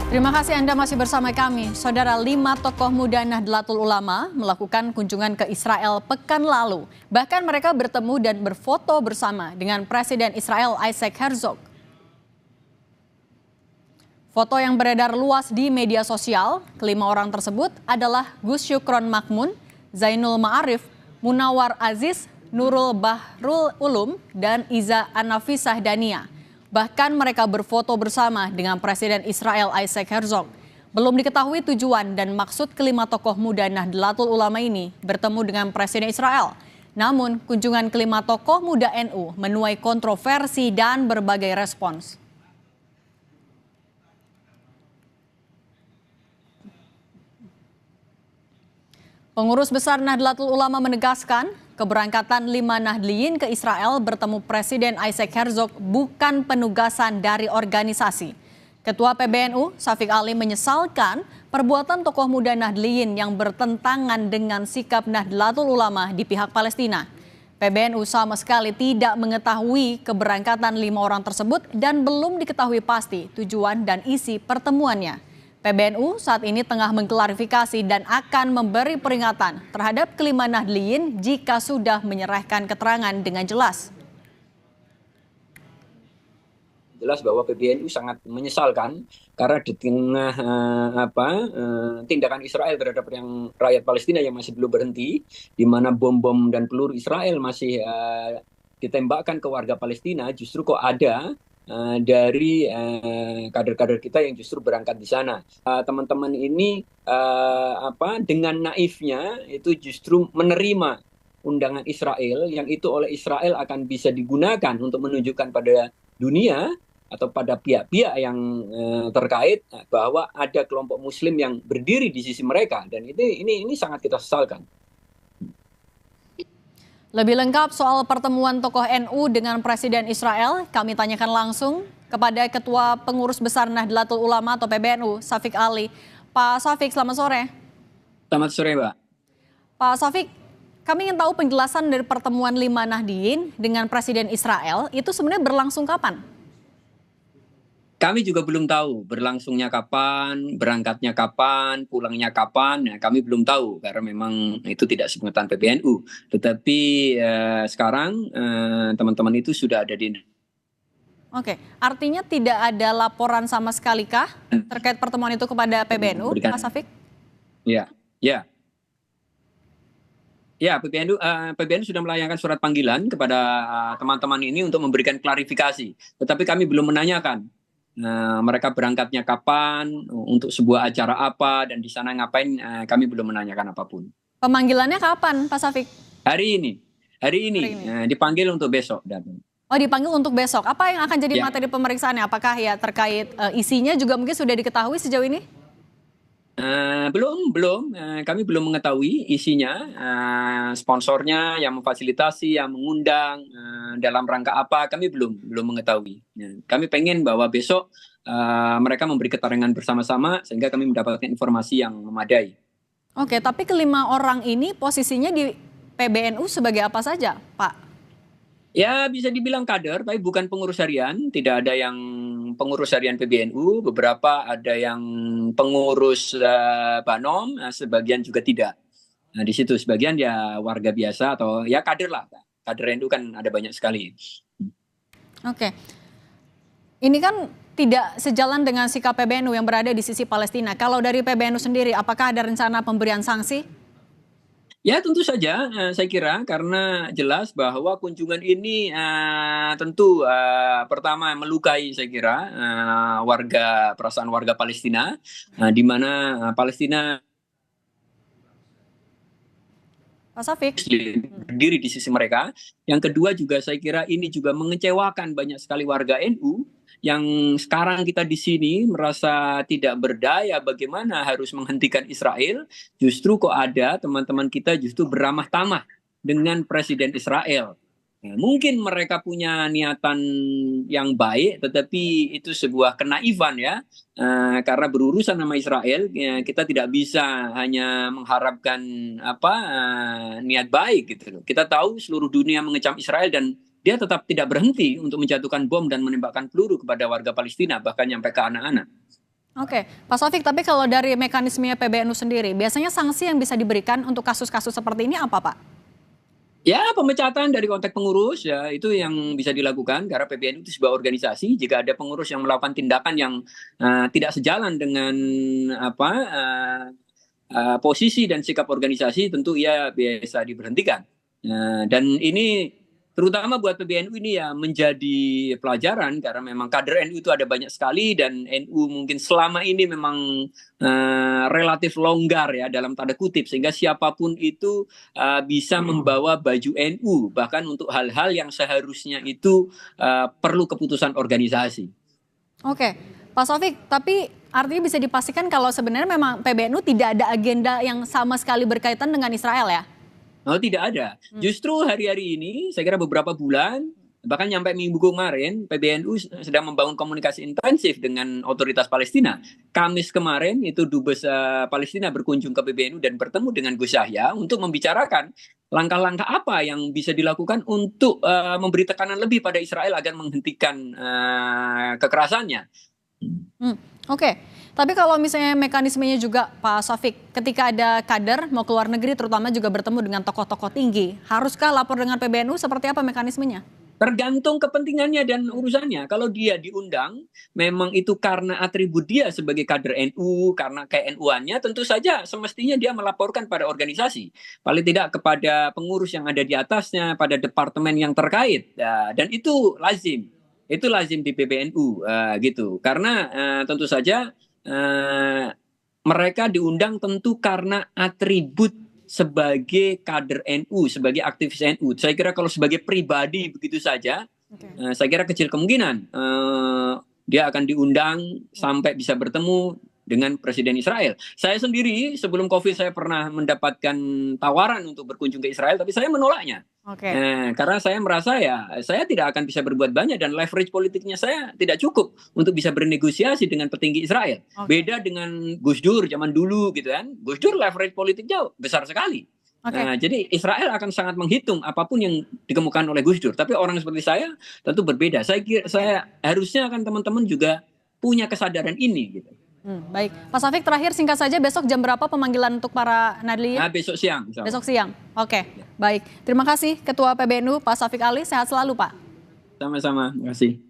Terima kasih Anda masih bersama kami. Saudara, 5 tokoh muda Nahdlatul Ulama melakukan kunjungan ke Israel pekan lalu. Bahkan mereka bertemu dan berfoto bersama dengan Presiden Israel Isaac Herzog. Foto yang beredar luas di media sosial, kelima orang tersebut adalah Gus Syukron Makmun, Zainul Ma'arif, Munawar Aziz, Nurul Bahrul Ulum, dan Iza Anafisah Dania. Bahkan mereka berfoto bersama dengan Presiden Israel Isaac Herzog. Belum diketahui tujuan dan maksud kelima tokoh muda Nahdlatul Ulama ini bertemu dengan Presiden Israel. Namun kunjungan kelima tokoh muda NU menuai kontroversi dan berbagai respons. Pengurus besar Nahdlatul Ulama menegaskan keberangkatan 5 Nahdliyin ke Israel bertemu Presiden Isaac Herzog bukan penugasan dari organisasi. Ketua PBNU, Syafiq Ali, menyesalkan perbuatan tokoh muda Nahdliyin yang bertentangan dengan sikap Nahdlatul Ulama di pihak Palestina. PBNU sama sekali tidak mengetahui keberangkatan 5 orang tersebut dan belum diketahui pasti tujuan dan isi pertemuannya. PBNU saat ini tengah mengklarifikasi dan akan memberi peringatan terhadap kelima Nahdliyin jika sudah menyerahkan keterangan dengan jelas. Jelas bahwa PBNU sangat menyesalkan karena di tengah tindakan Israel terhadap yang rakyat Palestina yang masih belum berhenti, di mana bom-bom dan peluru Israel masih ditembakkan ke warga Palestina, justru kok ada dari kader-kader kita yang justru berangkat di sana. Teman-teman ini dengan naifnya itu justru menerima undangan Israel yang itu oleh Israel akan bisa digunakan untuk menunjukkan pada dunia atau pada pihak-pihak yang terkait bahwa ada kelompok Muslim yang berdiri di sisi mereka, dan ini sangat kita sesalkan. Lebih lengkap soal pertemuan tokoh NU dengan Presiden Israel, kami tanyakan langsung kepada Ketua Pengurus Besar Nahdlatul Ulama atau PBNU, Syafiq Ali. Pak Syafiq, selamat sore. Selamat sore, Mbak. Pak Syafiq, kami ingin tahu penjelasan dari pertemuan 5 Nahdliyin dengan Presiden Israel itu sebenarnya berlangsung kapan? Kami juga belum tahu berlangsungnya kapan, berangkatnya kapan, pulangnya kapan. Nah, kami belum tahu karena memang itu tidak sepengetahuan PBNU. Tetapi sekarang teman-teman itu sudah ada di. Oke, artinya tidak ada laporan sama sekali kah terkait pertemuan itu kepada PBNU, Pak Syafiq? Ya. Ya, PBNU sudah melayangkan surat panggilan kepada teman-teman ini untuk memberikan klarifikasi. Tetapi kami belum menanyakan mereka berangkatnya kapan, untuk sebuah acara apa, dan di sana ngapain, kami belum menanyakan apapun. Pemanggilannya kapan, Pak Syafiq? Hari ini. Dipanggil untuk besok. Oh, dipanggil untuk besok. Apa yang akan jadi materi pemeriksaannya? Apakah ya terkait isinya juga mungkin sudah diketahui sejauh ini? Belum. Kami belum mengetahui isinya, sponsornya yang memfasilitasi, yang mengundang, dalam rangka apa, kami belum mengetahui. Kami pengen bahwa besok mereka memberi keterangan bersama-sama sehingga kami mendapatkan informasi yang memadai. Oke, tapi kelima orang ini posisinya di PBNU sebagai apa saja, Pak? Ya, bisa dibilang kader, tapi bukan pengurus harian. Tidak ada yang pengurus harian PBNU, beberapa ada yang pengurus Banom, sebagian juga tidak. Nah, di situ sebagian ya warga biasa atau ya kader lah. Kader NU kan ada banyak sekali. Oke. Ini kan tidak sejalan dengan sikap PBNU yang berada di sisi Palestina. Kalau dari PBNU sendiri, apakah ada rencana pemberian sanksi? Ya, tentu saja, saya kira karena jelas bahwa kunjungan ini tentu pertama melukai, saya kira, perasaan warga Palestina, di mana Palestina Pak Syafiq berdiri di sisi mereka. Yang kedua juga saya kira ini juga mengecewakan banyak sekali warga NU yang sekarang kita di sini merasa tidak berdaya bagaimana harus menghentikan Israel. Justru kok ada teman-teman kita justru beramah tamah dengan Presiden Israel. Nah, mungkin mereka punya niatan yang baik, tetapi itu sebuah kenaifan ya. Karena berurusan sama Israel, ya, kita tidak bisa hanya mengharapkan niat baik gitu loh. Kita tahu seluruh dunia mengecam Israel dan dia tetap tidak berhenti untuk menjatuhkan bom dan menembakkan peluru kepada warga Palestina, bahkan sampai ke anak-anak. Oke, Pak Sofik, tapi kalau dari mekanisme PBNU sendiri, biasanya sanksi yang bisa diberikan untuk kasus-kasus seperti ini apa, Pak? Ya, pemecatan dari konteks pengurus ya itu yang bisa dilakukan karena PBNU itu sebuah organisasi. Jika ada pengurus yang melakukan tindakan yang tidak sejalan dengan apa posisi dan sikap organisasi, tentu ia bisa diberhentikan. Dan ini terutama buat PBNU ini ya menjadi pelajaran karena memang kader NU itu ada banyak sekali dan NU mungkin selama ini memang relatif longgar ya dalam tanda kutip sehingga siapapun itu bisa membawa baju NU bahkan untuk hal-hal yang seharusnya itu perlu keputusan organisasi. Oke, Pak Sofik, tapi artinya bisa dipastikan kalau sebenarnya memang PBNU tidak ada agenda yang sama sekali berkaitan dengan Israel ya? Oh, tidak ada. Justru hari-hari ini, saya kira beberapa bulan, bahkan nyampe minggu kemarin, PBNU sedang membangun komunikasi intensif dengan otoritas Palestina. Kamis kemarin itu Dubes Palestina berkunjung ke PBNU dan bertemu dengan Gus Yahya untuk membicarakan langkah-langkah apa yang bisa dilakukan untuk memberi tekanan lebih pada Israel agar menghentikan kekerasannya. Oke, tapi kalau misalnya mekanismenya juga Pak Sofik, ketika ada kader mau keluar negeri terutama juga bertemu dengan tokoh-tokoh tinggi, haruskah lapor dengan PBNU seperti apa mekanismenya? Tergantung kepentingannya dan urusannya. Kalau dia diundang, memang itu karena atribut dia sebagai kader NU, karena ke-NU-annya, tentu saja semestinya dia melaporkan pada organisasi. Paling tidak kepada pengurus yang ada di atasnya, pada departemen yang terkait. Dan itu lazim. Itu lazim di PBNU gitu. Karena tentu saja mereka diundang tentu karena atribut sebagai kader NU, sebagai aktivis NU. Saya kira kalau sebagai pribadi begitu saja, saya kira kecil kemungkinan dia akan diundang sampai bisa bertemu dengan Presiden Israel. Saya sendiri sebelum COVID saya pernah mendapatkan tawaran untuk berkunjung ke Israel, tapi saya menolaknya. Karena saya merasa ya saya tidak akan bisa berbuat banyak dan leverage politiknya saya tidak cukup untuk bisa bernegosiasi dengan petinggi Israel. Beda dengan Gus Dur zaman dulu gitu kan. Gus Dur leverage politiknya besar sekali. Jadi Israel akan sangat menghitung apapun yang dikemukakan oleh Gus Dur. Tapi orang seperti saya tentu berbeda. Saya harusnya akan teman-teman juga punya kesadaran ini gitu. Baik, Pak Sofik terakhir singkat saja besok jam berapa pemanggilan untuk para nahdliyin? Besok siang. Besok siang, oke. Baik, terima kasih Ketua PBNU Pak Sofik Ali, sehat selalu Pak. Sama-sama, terima kasih.